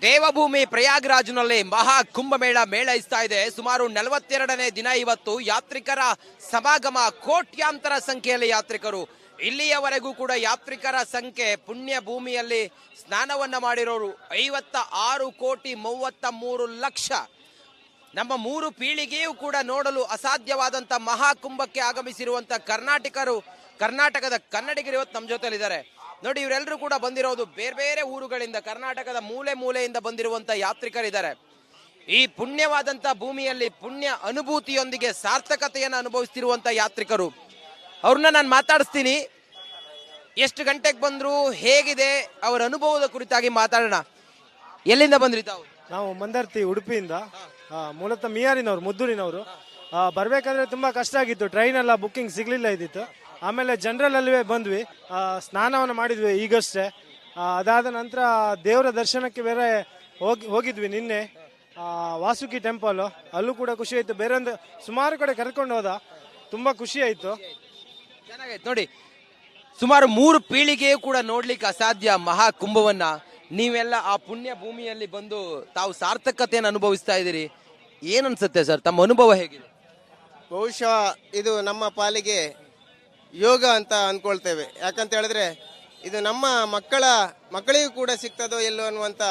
ದೇವಭೂಮಿ ಪ್ರಯಾಗ್ರಾಜ್ನಲ್ಲಿ ಮಹಾ ಕುಂಭಮೇಳ ಮೇಳೈಸ್ತಾ ಇದೆ. ಸುಮಾರು 42ನೇ ದಿನ ಇವತ್ತು. ಯಾತ್ರಿಕರ ಸಮಾಗಮ, ಕೋಟ್ಯಾಂತರ ಸಂಖ್ಯೆಯಲ್ಲಿ ಯಾತ್ರಿಕರು. ಇಲ್ಲಿಯವರೆಗೂ ಕೂಡ ಯಾತ್ರಿಕರ ಸಂಖ್ಯೆ, ಪುಣ್ಯ ಭೂಮಿಯಲ್ಲಿ ಸ್ನಾನವನ್ನ ಮಾಡಿರೋರು 56,33,00,000. ನಮ್ಮ 3 ಪೀಳಿಗೆಯೂ ಕೂಡ ನೋಡಲು ಅಸಾಧ್ಯವಾದಂತ ಮಹಾಕುಂಭಕ್ಕೆ ಆಗಮಿಸಿರುವಂತ ಕರ್ನಾಟಕದ ಕನ್ನಡಿಗರು ಇವತ್ತು ನಮ್ಮ ಜೊತೆಲಿದ್ದಾರೆ. ನೋಡಿ, ಇವರೆಲ್ಲರೂ ಕೂಡ ಬಂದಿರೋದು ಬೇರೆ ಬೇರೆ ಊರುಗಳಿಂದ, ಕರ್ನಾಟಕದ ಮೂಲೆ ಮೂಲೆಯಿಂದ ಬಂದಿರುವಂತ ಯಾತ್ರಿಕರಿದ್ದಾರೆ. ಈ ಪುಣ್ಯವಾದಂತ ಭೂಮಿಯಲ್ಲಿ ಪುಣ್ಯ ಅನುಭೂತಿಯೊಂದಿಗೆ ಸಾರ್ಥಕತೆಯನ್ನು ಅನುಭವಿಸ್ತಿರುವಂತ ಯಾತ್ರಿಕರು. ಅವ್ರನ್ನ ನಾನು ಮಾತಾಡಿಸ್ತೀನಿ. ಎಷ್ಟು ಗಂಟೆಗೆ ಬಂದ್ರು, ಹೇಗಿದೆ ಅವರ ಅನುಭವದ ಕುರಿತಾಗಿ ಮಾತಾಡೋಣ. ಎಲ್ಲಿಂದ ಬಂದ್ರಿ ತಾವು? ನಾವು ಮಂದರ್ತಿ, ಉಡುಪಿಯಿಂದ. ಮೂಲತಃ ಮಿಯಾರಿನವರು, ಮುದ್ದೂರಿನವರು. ಬರ್ಬೇಕಾದ್ರೆ ತುಂಬಾ ಕಷ್ಟ ಆಗಿತ್ತು, ಟ್ರೈನ್ ಎಲ್ಲ ಬುಕ್ಕಿಂಗ್ ಸಿಗ್ಲಿಲ್ಲ ಇದ್ದಿತ್ತು. ಆಮೇಲೆ ಜನರಲ್ ಅಲ್ಲಿವೇ ಬಂದ್ವಿ, ಸ್ನಾನವನ್ನು ಮಾಡಿದ್ವಿ ಈಗಷ್ಟೇ. ಅದಾದ ನಂತರ ದೇವರ ದರ್ಶನಕ್ಕೆ ಬೇರೆ ಹೋಗಿದ್ವಿ ನಿನ್ನೆ, ವಾಸುಕಿ ಟೆಂಪಲ್. ಅಲ್ಲೂ ಕೂಡ ಖುಷಿ ಆಯ್ತು. ಬೇರೆ ಒಂದು ಸುಮಾರು ಕಡೆ ಕರ್ಕೊಂಡು ಹೋದ, ತುಂಬಾ ಖುಷಿ ಆಯ್ತು. ಚೆನ್ನಾಗೈತೆ ನೋಡಿ. ಸುಮಾರು 3 ಪೀಳಿಗೆಯೂ ಕೂಡ ನೋಡ್ಲಿಕ್ಕೆ ಅಸಾಧ್ಯ ಮಹಾ ಕುಂಭವನ್ನ. ನೀವೆಲ್ಲ ಆ ಪುಣ್ಯ ಭೂಮಿಯಲ್ಲಿ ಬಂದು ತಾವು ಸಾರ್ಥಕತೆಯನ್ನು ಅನುಭವಿಸ್ತಾ ಇದ್ದೀರಿ. ಏನನ್ಸುತ್ತೆ ಸರ್, ತಮ್ಮ ಅನುಭವ ಹೇಗಿದೆ? ಬಹುಶಃ ಇದು ನಮ್ಮ ಪಾಲಿಗೆ ಯೋಗ ಅಂತ ಅನ್ಕೊಳ್ತೇವೆ. ಯಾಕಂತ ಹೇಳಿದ್ರೆ ಇದು ನಮ್ಮ ಮಕ್ಕಳಿಗೂ ಕೂಡ ಸಿಗ್ತದೋ ಎಲ್ಲೋ ಅನ್ನುವಂಥ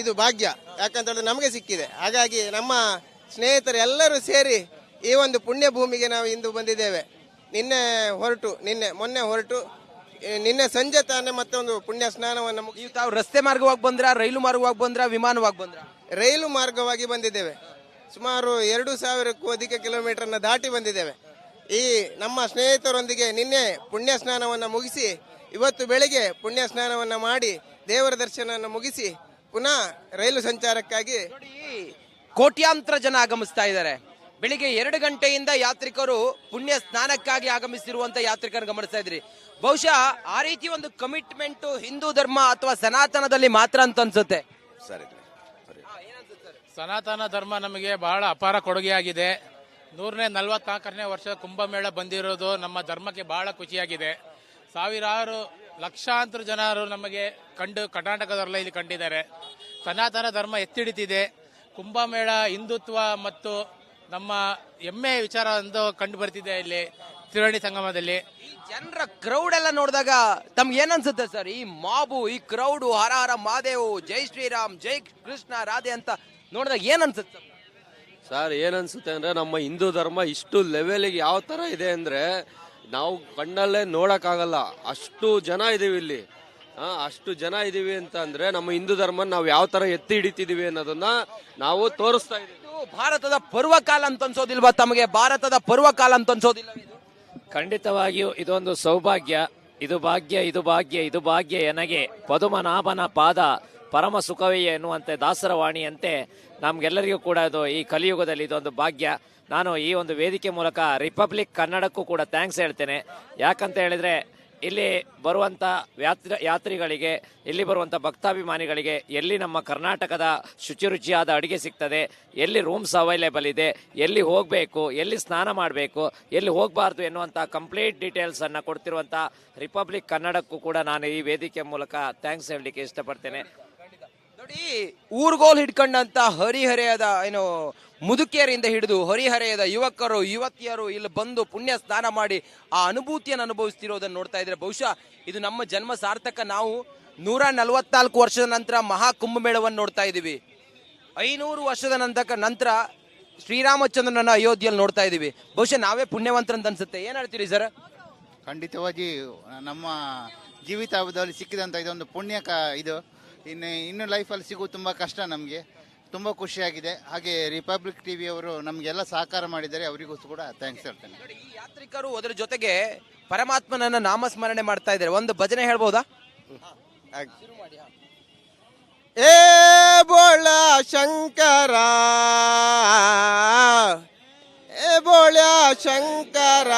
ಇದು ಭಾಗ್ಯ. ಯಾಕಂತ ಹೇಳಿದ್ರೆ ನಮಗೆ ಸಿಕ್ಕಿದೆ. ಹಾಗಾಗಿ ನಮ್ಮ ಸ್ನೇಹಿತರು ಎಲ್ಲರೂ ಸೇರಿ ಈ ಒಂದು ಪುಣ್ಯ ಭೂಮಿಗೆ ನಾವು ಇಂದು ಬಂದಿದ್ದೇವೆ. ಮೊನ್ನೆ ಹೊರಟು ನಿನ್ನೆ ಸಂಜೆ ತಾನೇ ಮತ್ತೆ ಒಂದು ಪುಣ್ಯ ಸ್ನಾನವನ್ನು ಮುಗಿಸಿ. ತಾವು ರಸ್ತೆ ಮಾರ್ಗವಾಗಿ ಬಂದ್ರ, ರೈಲು ಮಾರ್ಗವಾಗಿ ಬಂದ್ರ, ವಿಮಾನವಾಗಿ ಬಂದ್ರ? ರೈಲು ಮಾರ್ಗವಾಗಿ ಬಂದಿದ್ದೇವೆ. ಸುಮಾರು 2,000ಕ್ಕೂ ಅಧಿಕ ಕಿಲೋಮೀಟರ್ನ ದಾಟಿ ಬಂದಿದ್ದೇವೆ. ಈ ನಮ್ಮ ಸ್ನೇಹಿತರೊಂದಿಗೆ ನಿನ್ನೆ ಪುಣ್ಯ ಸ್ನಾನವನ್ನು ಮುಗಿಸಿ ಇವತ್ತು ಬೆಳಿಗ್ಗೆ ಪುಣ್ಯ ಸ್ನಾನವನ್ನು ಮಾಡಿ ದೇವರ ದರ್ಶನವನ್ನು ಮುಗಿಸಿ ಪುನಃ ರೈಲು ಸಂಚಾರಕ್ಕಾಗಿ. ಕೋಟ್ಯಾಂತರ ಜನ ಆಗಮಿಸ್ತಾ ಇದ್ದಾರೆ. ಬೆಳಿಗ್ಗೆ 2 ಗಂಟೆಯಿಂದ ಯಾತ್ರಿಕರು ಪುಣ್ಯ ಸ್ನಾನಕ್ಕಾಗಿ ಆಗಮಿಸಿರುವಂತ ಯಾತ್ರಿಕರು ಗಮನಿಸ್ತಾ ಇದ್ರಿ. ಬಹುಶಃ ಆ ರೀತಿ ಒಂದು ಕಮಿಟ್ಮೆಂಟ್ ಹಿಂದೂ ಧರ್ಮ ಅಥವಾ ಸನಾತನದಲ್ಲಿ ಮಾತ್ರ ಅಂತ ಅನ್ಸುತ್ತೆ. ಸನಾತನ ಧರ್ಮ ನಮಗೆ ಬಹಳ ಅಪಾರ ಕೊಡುಗೆಯಾಗಿದೆ. 144ನೇ ವರ್ಷ ಕುಂಭಮೇಳ ಬಂದಿರೋದು ನಮ್ಮ ಧರ್ಮಕ್ಕೆ ಬಹಳ ಖುಷಿಯಾಗಿದೆ. ಸಾವಿರಾರು ಲಕ್ಷಾಂತರ ಜನರು ನಮಗೆ ಕರ್ನಾಟಕದವರೆಲ್ಲ ಇಲ್ಲಿ ಕಂಡಿದ್ದಾರೆ. ಸನಾತನ ಧರ್ಮ ಎತ್ತಿಡಿತಿದೆ. ಕುಂಭಮೇಳ ಹಿಂದುತ್ವ ಮತ್ತು ನಮ್ಮ ಹೆಮ್ಮೆ ವಿಚಾರ ಎಂದು ಕಂಡು ಬರ್ತಿದೆ ಇಲ್ಲಿ ತ್ರಿವೇಣಿ ಸಂಗಮದಲ್ಲಿ. ಈ ಜನರ ಕ್ರೌಡ್ ಎಲ್ಲ ನೋಡಿದಾಗ ತಮ್ಗೆ ಏನನ್ಸುತ್ತೆ ಸರ್? ಈ ಮಾಬು, ಈ ಕ್ರೌಡ್, ಹರ ಹರ ಮಹಾದೇವ್, ಜೈ ಶ್ರೀರಾಮ್, ಜೈ ಕೃಷ್ಣ ರಾಧೆ ಅಂತ ನೋಡಿದಾಗ ಏನನ್ಸುತ್ತೆ ಸರ್? ಏನನ್ಸುತ್ತೆ ಅಂದ್ರೆ ನಮ್ಮ ಹಿಂದೂ ಧರ್ಮ ಇಷ್ಟು ಲೆವೆಲ್ಗೆ ಯಾವ ತರ ಇದೆ ಅಂದ್ರೆ ನಾವು ಕಣ್ಣಲ್ಲೇ ನೋಡಕ್ಕಾಗಲ್ಲ. ಅಷ್ಟು ಜನ ಇದೀವಿ ಇಲ್ಲಿ. ಅಷ್ಟು ಜನ ಇದೀವಿ ಅಂತ ಅಂದ್ರೆ ನಮ್ಮ ಹಿಂದೂ ಧರ್ಮ ನಾವು ಯಾವ ತರ ಎತ್ತಿ ಹಿಡಿತಿದೀವಿ ಅನ್ನೋದನ್ನ ನಾವು ತೋರಿಸ್ತಾ ಇದೀವಿ. ಭಾರತದ ಪರ್ವಕಾಲ ಅಂತ ಅನ್ಸೋದಿಲ್ವಾ ತಮಗೆ? ಭಾರತದ ಪರ್ವಕಾಲ ಅಂತ ಅನ್ಸೋದಿಲ್ಲ? ಖಂಡಿತವಾಗಿಯೂ ಇದೊಂದು ಸೌಭಾಗ್ಯ. ಇದು ಭಾಗ್ಯ ಎನಗೆ ಪದುಮನಾಭನ ಪಾದ ಪರಮ ಸುಖವೇ ಎನ್ನುವಂತೆ ದಾಸರ ವಾಣಿಯಂತೆ ನಮ್ಗೆಲ್ಲರಿಗೂ ಕೂಡ ಇದು ಈ ಕಲಿಯುಗದಲ್ಲಿ ಇದೊಂದು ಭಾಗ್ಯ. ನಾನು ಈ ಒಂದು ವೇದಿಕೆ ಮೂಲಕ ರಿಪಬ್ಲಿಕ್ ಕನ್ನಡಕ್ಕೂ ಕೂಡ ಥ್ಯಾಂಕ್ಸ್ ಹೇಳ್ತೇನೆ. ಯಾಕಂತ ಹೇಳಿದ್ರೆ ಇಲ್ಲಿ ಬರುವಂಥ ಯಾತ್ರಿಗಳಿಗೆ, ಇಲ್ಲಿ ಬರುವಂಥ ಭಕ್ತಾಭಿಮಾನಿಗಳಿಗೆ ಎಲ್ಲಿ ನಮ್ಮ ಕರ್ನಾಟಕದ ಶುಚಿರುಚಿಯಾದ ಅಡುಗೆ ಸಿಗ್ತದೆ, ಎಲ್ಲಿ ರೂಮ್ಸ್ ಅವೈಲೇಬಲ್ ಇದೆ, ಎಲ್ಲಿ ಹೋಗಬೇಕು, ಎಲ್ಲಿ ಸ್ನಾನ ಮಾಡಬೇಕು, ಎಲ್ಲಿ ಹೋಗಬಾರ್ದು ಎನ್ನುವಂಥ ಕಂಪ್ಲೀಟ್ ಡೀಟೇಲ್ಸನ್ನು ಕೊಡ್ತಿರುವಂಥ ರಿಪಬ್ಲಿಕ್ ಕನ್ನಡಕ್ಕೂ ಕೂಡ ನಾನು ಈ ವೇದಿಕೆ ಮೂಲಕ ಥ್ಯಾಂಕ್ಸ್ ಹೇಳಲಿಕ್ಕೆ ಇಷ್ಟಪಡ್ತೇನೆ. ನೋಡಿ, ಊರ್ಗೋಲ್ ಹಿಡ್ಕೊಂಡಂತ ಹರಿಹರೆಯದ ಮುದುಕಿಯರಿಂದ ಹಿಡಿದು ಹರಿಹರೆಯದ ಯುವಕರು ಯುವತಿಯರು ಇಲ್ಲಿ ಬಂದು ಪುಣ್ಯ ಸ್ನಾನ ಮಾಡಿ ಆ ಅನುಭೂತಿಯನ್ನು ಅನುಭವಿಸ್ತಿರೋದನ್ನು ನೋಡ್ತಾ ಇದ್ರೆ ಬಹುಶಃ ಇದು ನಮ್ಮ ಜನ್ಮ ಸಾರ್ಥಕ. ನಾವು 144 ವರ್ಷದ ನಂತರ ಮಹಾ ಕುಂಭಮೇಳವನ್ನು ನೋಡ್ತಾ ಇದ್ದೀವಿ. 500 ವರ್ಷದ ನಂತರ ಶ್ರೀರಾಮಚಂದ್ರನ ಅಯೋಧ್ಯೆಯಲ್ಲಿ ನೋಡ್ತಾ ಇದ್ದೀವಿ. ಬಹುಶಃ ನಾವೇ ಪುಣ್ಯವಂತರಂತ ಅನ್ಸುತ್ತೆ. ಏನ್ ಹೇಳ್ತೀರಿ ಸರ್? ಖಂಡಿತವಾಗಿ ನಮ್ಮ ಜೀವಿತಾವಧಿಯಲ್ಲಿ ಸಿಕ್ಕಿದಂಥ ಇದೊಂದು ಇದು ಇನ್ನು ಲೈಫಲ್ಲಿ ಸಿಗೋದು ತುಂಬ ಕಷ್ಟ. ನಮಗೆ ತುಂಬ ಖುಷಿಯಾಗಿದೆ. ಹಾಗೆ ರಿಪಬ್ಲಿಕ್ ಟಿವಿ ಅವರು ನಮಗೆಲ್ಲ ಸಹಕಾರ ಮಾಡಿದ್ದಾರೆ, ಅವರಿಗೂ ಕೂಡ ಥ್ಯಾಂಕ್ಸ್ ಹೇಳ್ತೇನೆ. ಈ ಯಾತ್ರಿಕರು ಅದರ ಜೊತೆಗೆ ಪರಮಾತ್ಮನನ್ನ ನಾಮಸ್ಮರಣೆ ಮಾಡ್ತಾ ಇದ್ದಾರೆ. ಒಂದು ಭಜನೆ ಹೇಳ್ಬೋದಾ? ಏ ಬೋಳ ಶಂಕರ, ಏ ಬೋಳ ಶಂಕರ,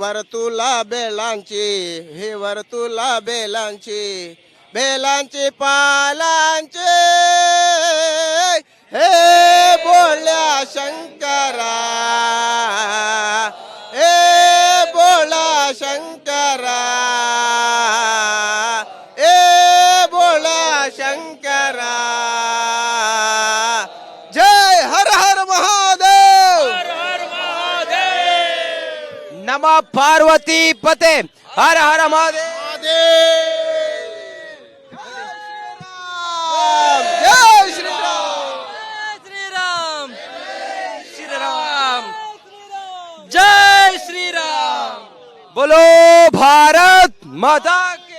वर तुला बेलांची, हे वर तुला बेलांची, बेलांची पालांची, हे बोल्या शंकरा, हे बोला शंकरा, हे ಶಂಕರ ಜೈ ಹರ ಹರ ಮಹಾದೇವ್ ನಮ ಪಾರ್ವತಿ ಪತೆ ಹರ ಹರ ಮಹಾದೇವ್. ಜೈ ಶ್ರೀರಾಮ್ ಶ್ರೀರಾಮ್ ಶ್ರೀರಾಮ್ ಜೈ ಶ್ರೀರಾಮ್ बोलो भारत माता की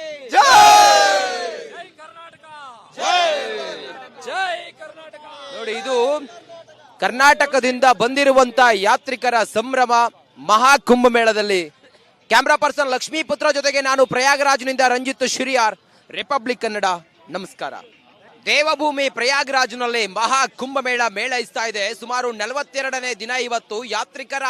ನೋಡಿ, ಇದು ಕರ್ನಾಟಕದಿಂದ ಬಂದಿರುವಂತ ಯಾತ್ರಿಕರ ಸಂಭ್ರಮ ಮಹಾಕುಂಭ ಮೇಳದಲ್ಲಿ. ಕ್ಯಾಮ್ರಾ ಪರ್ಸನ್ ಲಕ್ಷ್ಮೀಪುತ್ರ ಜೊತೆಗೆ ನಾನು ಪ್ರಯಾಗರಾಜ್ನಿಂದ ರಂಜಿತ್ ಶಿರಿಯಾರ್, ರಿಪಬ್ಲಿಕ್ ಕನ್ನಡ. ನಮಸ್ಕಾರ. ದೇವಭೂಮಿ ಪ್ರಯಾಗರಾಜ್ನಲ್ಲಿ ಮಹಾಕುಂಭ ಮೇಳ ಮೇಳೈಸ್ತಾ ಇದೆ. ಸುಮಾರು 42ನೇ ದಿನ ಇವತ್ತು. ಯಾತ್ರಿಕರ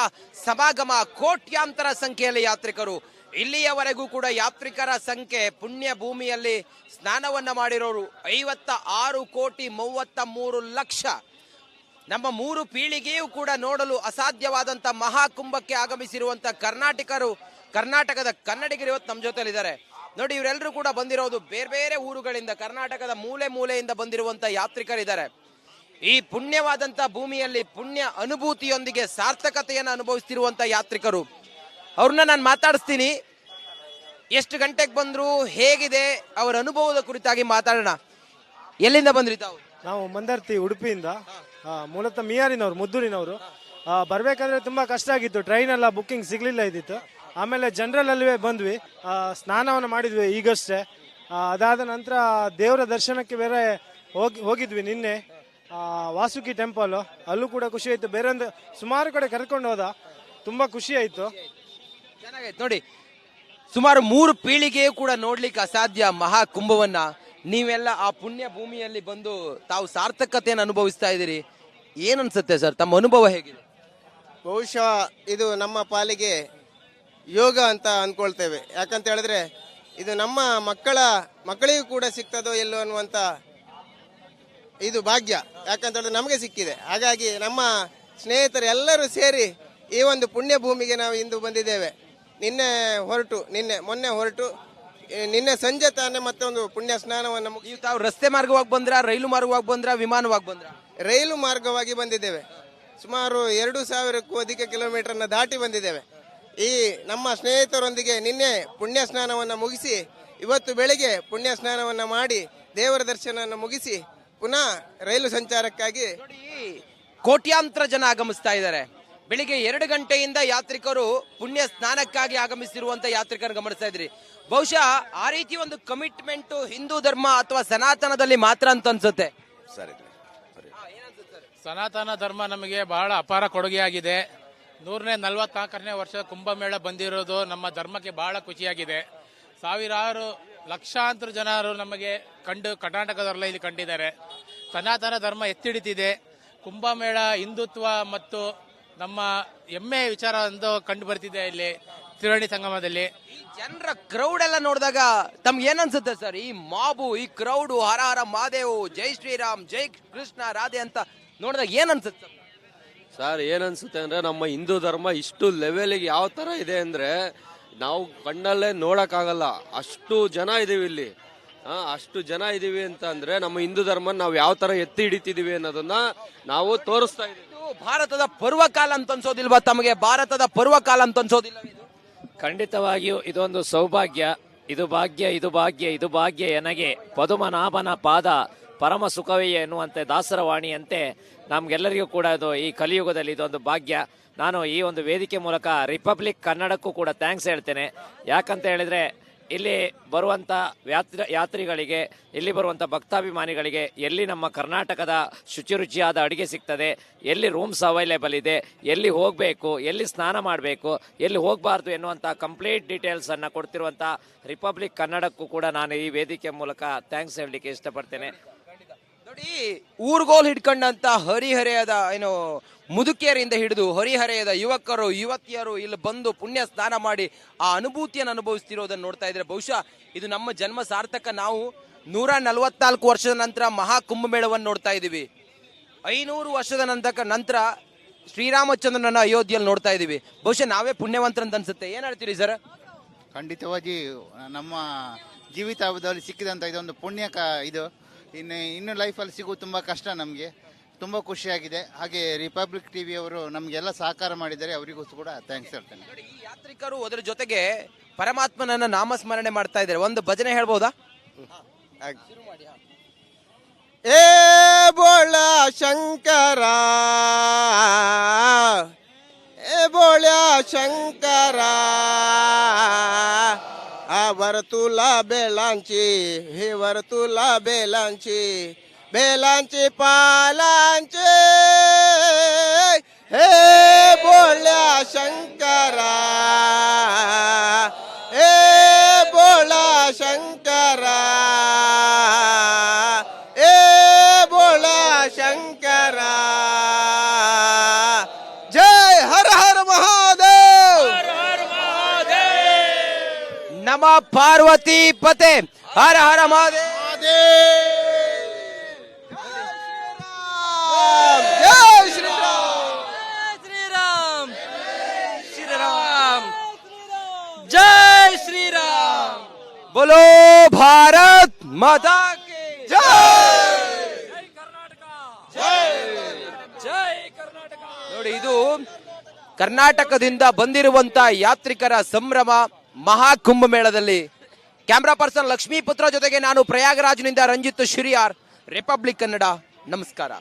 ಸಮಾಗಮ, ಕೋಟ್ಯಾಂತರ ಸಂಖ್ಯೆಯಲ್ಲಿ ಯಾತ್ರಿಕರು. ಇಲ್ಲಿಯವರೆಗೂ ಕೂಡ ಯಾತ್ರಿಕರ ಸಂಖ್ಯೆ, ಪುಣ್ಯ ಭೂಮಿಯಲ್ಲಿ ಸ್ನಾನವನ್ನ ಮಾಡಿರೋರು 56,33,00,000. ನಮ್ಮ 3 ಪೀಳಿಗೆಯೂ ಕೂಡ ನೋಡಲು ಅಸಾಧ್ಯವಾದಂತ ಮಹಾಕುಂಭಕ್ಕೆ ಆಗಮಿಸಿರುವಂತ ಕರ್ನಾಟಕದ ಕನ್ನಡಿಗರು ಇವತ್ತು ನಮ್ಮ ಜೊತೆಲಿದ್ದಾರೆ. ನೋಡಿ, ಇವರೆಲ್ಲರೂ ಕೂಡ ಬಂದಿರೋದು ಬೇರೆ ಬೇರೆ ಊರುಗಳಿಂದ, ಕರ್ನಾಟಕದ ಮೂಲೆ ಮೂಲೆಯಿಂದ ಬಂದಿರುವಂತ ಯಾತ್ರಿಕರಿದ್ದಾರೆ. ಈ ಪುಣ್ಯವಾದಂತ ಭೂಮಿಯಲ್ಲಿ ಪುಣ್ಯ ಅನುಭೂತಿಯೊಂದಿಗೆ ಸಾರ್ಥಕತೆಯನ್ನು ಅನುಭವಿಸ್ತಿರುವಂತ ಯಾತ್ರಿಕರು. ಅವ್ರನ್ನ ನಾನು ಮಾತಾಡಿಸ್ತೀನಿ. ಎಷ್ಟು ಗಂಟೆಗೆ ಬಂದ್ರು, ಹೇಗಿದೆ ಅವರ ಅನುಭವದ ಕುರಿತಾಗಿ ಮಾತಾಡೋಣ. ಎಲ್ಲಿಂದ ಬಂದ್ರಿ ತಾವು? ನಾವು ಮಂದರ್ತಿ, ಉಡುಪಿಯಿಂದ. ಮೂಲತಃ ಮಿಯಾರಿನವರು, ಮುದ್ದೂರಿನವರು. ಬರ್ಬೇಕಾದ್ರೆ ತುಂಬಾ ಕಷ್ಟ ಆಗಿತ್ತು, ಟ್ರೈನ್ ಎಲ್ಲ ಬುಕ್ಕಿಂಗ್ ಸಿಗ್ಲಿಲ್ಲ ಇದ್ದಿತ್ತು. ಆಮೇಲೆ ಜನರಲ್ ಅಲ್ಲಿವೇ ಬಂದ್ವಿ, ಸ್ನಾನವನ್ನು ಮಾಡಿದ್ವಿ ಈಗಷ್ಟೇ. ಅದಾದ ನಂತರ ದೇವರ ದರ್ಶನಕ್ಕೆ ಬೇರೆ ಹೋಗಿದ್ವಿ ನಿನ್ನೆ, ವಾಸುಕಿ ಟೆಂಪಲ್. ಅಲ್ಲೂ ಕೂಡ ಖುಷಿ ಆಯ್ತು. ಬೇರೆ ಒಂದು ಸುಮಾರು ಕಡೆ ಕರ್ಕೊಂಡು ಹೋದ, ತುಂಬಾ ಖುಷಿ ಆಯ್ತು. ಚೆನ್ನಾಗೈತೆ ನೋಡಿ. ಸುಮಾರು 3 ಪೀಳಿಗೆಯೂ ಕೂಡ ನೋಡ್ಲಿಕ್ಕೆ ಅಸಾಧ್ಯ ಮಹಾಕುಂಭವನ್ನ. ನೀವೆಲ್ಲ ಆ ಪುಣ್ಯ ಭೂಮಿಯಲ್ಲಿ ಬಂದು ತಾವು ಸಾರ್ಥಕತೆಯನ್ನು ಅನುಭವಿಸ್ತಾ ಇದ್ದೀರಿ. ಏನನ್ಸುತ್ತೆ ಸರ್, ತಮ್ಮ ಅನುಭವ ಹೇಗಿದೆ? ಬಹುಶಃ ಇದು ನಮ್ಮ ಪಾಲಿಗೆ ಯೋಗ ಅಂತ ಅನ್ಕೊಳ್ತೇವೆ. ಯಾಕಂತ ಹೇಳಿದ್ರೆ ಇದು ನಮ್ಮ ಮಕ್ಕಳಿಗೂ ಕೂಡ ಸಿಗ್ತದೋ ಎಲ್ಲೋ ಅನ್ನುವಂಥ ಇದು ಭಾಗ್ಯ. ಯಾಕಂತ ಹೇಳಿದ್ರೆ ನಮಗೆ ಸಿಕ್ಕಿದೆ. ಹಾಗಾಗಿ ನಮ್ಮ ಸ್ನೇಹಿತರು ಎಲ್ಲರೂ ಸೇರಿ ಈ ಒಂದು ಪುಣ್ಯ ಭೂಮಿಗೆ ನಾವು ಇಂದು ಬಂದಿದ್ದೇವೆ. ಮೊನ್ನೆ ಹೊರಟು ನಿನ್ನೆ ಸಂಜೆ ತಾನೇ ಮತ್ತೆ ಒಂದು ಪುಣ್ಯ ಸ್ನಾನವನ್ನು ಮುಗಿಸಿ. ತಾವು ರಸ್ತೆ ಮಾರ್ಗವಾಗಿ ಬಂದ್ರ, ರೈಲು ಮಾರ್ಗವಾಗಿ ಬಂದ್ರ, ವಿಮಾನವಾಗಿ ಬಂದ್ರ? ರೈಲು ಮಾರ್ಗವಾಗಿ ಬಂದಿದ್ದೇವೆ. ಸುಮಾರು 2,000ಕ್ಕೂ ಅಧಿಕ ಕಿಲೋಮೀಟರ್ನ ದಾಟಿ ಬಂದಿದ್ದೇವೆ. ಈ ನಮ್ಮ ಸ್ನೇಹಿತರೊಂದಿಗೆ ನಿನ್ನೆ ಪುಣ್ಯ ಸ್ನಾನವನ್ನು ಮುಗಿಸಿ, ಇವತ್ತು ಬೆಳಿಗ್ಗೆ ಪುಣ್ಯ ಸ್ನಾನವನ್ನು ಮಾಡಿ ದೇವರ ದರ್ಶನವನ್ನು ಮುಗಿಸಿ ಪುನಃ ರೈಲು ಸಂಚಾರಕ್ಕಾಗಿ ಕೋಟ್ಯಾಂತರ ಜನ ಆಗಮಿಸ್ತಾ ಇದ್ದಾರೆ. ಬೆಳಿಗ್ಗೆ 2 ಗಂಟೆಯಿಂದ ಯಾತ್ರಿಕರು ಪುಣ್ಯ ಸ್ನಾನಕ್ಕಾಗಿ ಆಗಮಿಸಿರುವಂತ ಯಾತ್ರಿಕರು ಗಮನಿಸ್ತಾ ಇದ್ರಿ. ಬಹುಶಃ ಆ ರೀತಿ ಒಂದು ಕಮಿಟ್ಮೆಂಟ್ ಹಿಂದೂ ಧರ್ಮ ಅಥವಾ ಸನಾತನದಲ್ಲಿ ಮಾತ್ರ ಅಂತ ಅನ್ಸುತ್ತೆ. ಸನಾತನ ಧರ್ಮ ನಮಗೆ ಬಹಳ ಅಪಾರ ಕೊಡುಗೆಯಾಗಿದೆ. 144ನೇ ವರ್ಷ ಕುಂಭಮೇಳ ಬಂದಿರೋದು ನಮ್ಮ ಧರ್ಮಕ್ಕೆ ಬಹಳ ಖುಷಿಯಾಗಿದೆ. ಸಾವಿರಾರು ಲಕ್ಷಾಂತರ ಜನರು ನಮಗೆ ಕರ್ನಾಟಕದವರೆಲ್ಲ ಇಲ್ಲಿ ಕಂಡಿದ್ದಾರೆ. ಸನಾತನ ಧರ್ಮ ಎತ್ತಿಡಿತಿದೆ. ಕುಂಭಮೇಳ ಹಿಂದುತ್ವ ಮತ್ತು ನಮ್ಮ ಹೆಮ್ಮೆ ವಿಚಾರ ಎಂದು ಕಂಡು ಬರ್ತಿದೆ ಇಲ್ಲಿ ತ್ರಿವೇಣಿ ಸಂಗಮದಲ್ಲಿ. ಈ ಜನರ ಕ್ರೌಡ್ ಎಲ್ಲ ನೋಡಿದಾಗ ತಮ್ಗೆ ಏನನ್ಸುತ್ತೆ ಸರ್? ಈ ಮಾಬು, ಈ ಕ್ರೌಡು, ಹರ ಹರ ಮಹಾದೇವ್, ಜೈ ಶ್ರೀರಾಮ್, ಜೈ ಕೃಷ್ಣ ರಾಧೆ ಅಂತ ನೋಡಿದಾಗ ಏನನ್ಸುತ್ತೆ ಸರ್? ಏನನ್ಸುತ್ತೆ ಅಂದ್ರೆ ನಮ್ಮ ಹಿಂದೂ ಧರ್ಮ ಇಷ್ಟು ಲೆವೆಲ್ಗೆ ಯಾವ ತರ ಇದೆ ಅಂದ್ರೆ ನಾವು ಕಣ್ಣಲ್ಲೇ ನೋಡಕ್ಕಾಗಲ್ಲ. ಅಷ್ಟು ಜನ ಇದೀವಿ ಇಲ್ಲಿ. ಅಷ್ಟು ಜನ ಇದೀವಿ ಅಂತ ಅಂದ್ರೆ ನಮ್ಮ ಹಿಂದೂ ಧರ್ಮ ನಾವು ಯಾವ ತರ ಎತ್ತಿ ಹಿಡಿತಿದೀವಿ ಅನ್ನೋದನ್ನ ನಾವು ತೋರಿಸ್ತಾ ಇದೀವಿ. ಭಾರತದ ಪರ್ವಕಾಲ ಅಂತ ಅನ್ಸೋದಿಲ್ವಾ ತಮಗೆ? ಭಾರತದ ಪರ್ವಕಾಲ ಅಂತ ಅನ್ಸೋದಿಲ್ಲ? ಖಂಡಿತವಾಗಿಯೂ ಇದೊಂದು ಸೌಭಾಗ್ಯ. ಇದು ಭಾಗ್ಯ, ಇದು ಭಾಗ್ಯ, ಇದು ಭಾಗ್ಯ ಎನಗೆ ಪದುಮನಾಭನ ಪಾದ ಪರಮ ಸುಖವೇ ಎನ್ನುವಂತೆ ದಾಸರವಾಣಿಯಂತೆ ನಮ್ಗೆಲ್ಲರಿಗೂ ಕೂಡ ಇದು ಈ ಕಲಿಯುಗದಲ್ಲಿ ಇದೊಂದು ಭಾಗ್ಯ. ನಾನು ಈ ಒಂದು ವೇದಿಕೆ ಮೂಲಕ ರಿಪಬ್ಲಿಕ್ ಕನ್ನಡಕ್ಕೂ ಕೂಡ ಥ್ಯಾಂಕ್ಸ್ ಹೇಳ್ತೇನೆ. ಯಾಕಂತ ಹೇಳಿದ್ರೆ ಇಲ್ಲಿ ಬರುವಂಥ ಯಾತ್ರಿಗಳಿಗೆ, ಇಲ್ಲಿ ಬರುವಂಥ ಭಕ್ತಾಭಿಮಾನಿಗಳಿಗೆ ಎಲ್ಲಿ ನಮ್ಮ ಕರ್ನಾಟಕದ ಶುಚಿರುಚಿಯಾದ ಅಡುಗೆ ಸಿಗ್ತದೆ, ಎಲ್ಲಿ ರೂಮ್ಸ್ ಅವೈಲೇಬಲ್ ಇದೆ, ಎಲ್ಲಿ ಹೋಗಬೇಕು, ಎಲ್ಲಿ ಸ್ನಾನ ಮಾಡಬೇಕು, ಎಲ್ಲಿ ಹೋಗಬಾರ್ದು ಎನ್ನುವಂಥ ಕಂಪ್ಲೀಟ್ ಡೀಟೇಲ್ಸನ್ನು ಕೊಡ್ತಿರುವಂಥ ರಿಪಬ್ಲಿಕ್ ಕನ್ನಡಕ್ಕೂ ಕೂಡ ನಾನು ಈ ವೇದಿಕೆ ಮೂಲಕ ಥ್ಯಾಂಕ್ಸ್ ಹೇಳಲಿಕ್ಕೆ ಇಷ್ಟಪಡ್ತೇನೆ. ನೋಡಿ, ಊರ್ಗೋಲ್ ಹಿಡ್ಕೊಂಡಂತ ಹರಿಹರೆಯದ ಮುದುಕಿಯರಿಂದ ಹಿಡಿದು ಹರಿಹರೆಯದ ಯುವಕರು ಯುವತಿಯರು ಇಲ್ಲಿ ಬಂದು ಪುಣ್ಯ ಸ್ನಾನ ಮಾಡಿ ಆ ಅನುಭೂತಿಯನ್ನು ಅನುಭವಿಸ್ತಿರೋದನ್ನು ನೋಡ್ತಾ ಇದ್ರೆ ಬಹುಶಃ ಇದು ನಮ್ಮ ಜನ್ಮ ಸಾರ್ಥಕ. ನಾವು 144 ವರ್ಷದ ನಂತರ ಮಹಾಕುಂಭಮೇಳವನ್ನು ನೋಡ್ತಾ ಇದ್ದೀವಿ. 500 ವರ್ಷದ ನಂತರ ಶ್ರೀರಾಮಚಂದ್ರನ ಅಯೋಧ್ಯೆಯಲ್ಲಿ ನೋಡ್ತಾ ಇದ್ದೀವಿ. ಬಹುಶಃ ನಾವೇ ಪುಣ್ಯವಂತರಂತ ಅನ್ಸುತ್ತೆ. ಏನ್ ಹೇಳ್ತೀರಿ ಸರ್? ಖಂಡಿತವಾಗಿ ನಮ್ಮ ಜೀವಿತಾವಧಿಯಲ್ಲಿ ಸಿಕ್ಕಿದಂಥ ಇದೊಂದು ಪುಣ್ಯ ಇದು ಇನ್ನು ಲೈಫಲ್ಲಿ ಸಿಗೋದು ತುಂಬ ಕಷ್ಟ ನಮಗೆ. ತುಂಬ ಖುಷಿಯಾಗಿದೆ. ಹಾಗೆ ರಿಪಬ್ಲಿಕ್ ಟಿವಿ ಅವರು ನಮಗೆಲ್ಲ ಸಹಕಾರ ಮಾಡಿದ್ದಾರೆ, ಅವರಿಗೂ ಕೂಡ ಥ್ಯಾಂಕ್ಸ್ ಹೇಳ್ತೇನೆ. ನೋಡಿ, ಈ ಯಾತ್ರಿಕರು ಅದರ ಜೊತೆಗೆ ಪರಮಾತ್ಮನನ್ನ ನಾಮಸ್ಮರಣೆ ಮಾಡ್ತಾ ಇದ್ದಾರೆ. ಒಂದು ಭಜನೆ ಹೇಳ್ಬೋದಾ? ಏ ಬೋಳ ಶಂಕರ, ಏ ಬೋಳ ಶಂಕರ, आवर तुला बेलांची, हिवर तुला बेलांची, बेलांची पालांची, हे बोल्या शंकरा, हे बोला शंकरा, हे बोला शंकरा. जय हर हर महादेव, नम पार्वती पते, हर हर महादेव. जय श्री राम. जय श्री राम. बोलो भारत माता की ನೋಡಿ, ಇದು ಕರ್ನಾಟಕದಿಂದ ಬಂದಿರುವಂತ ಯಾತ್ರಿಕರ ಸಂಭ್ರಮ ಮಹಾಕುಂಭ ಮೇಳದಲ್ಲಿ. ಕ್ಯಾಮ್ರಾ ಪರ್ಸನ್ ಲಕ್ಷ್ಮೀಪುತ್ರ ಜೊತೆಗೆ ನಾನು ಪ್ರಯಾಗರಾಜ್ನಿಂದ ರಂಜಿತ್ ಶಿರಿಯಾರ್, ರಿಪಬ್ಲಿಕ್ ಕನ್ನಡ. ನಮಸ್ಕಾರ.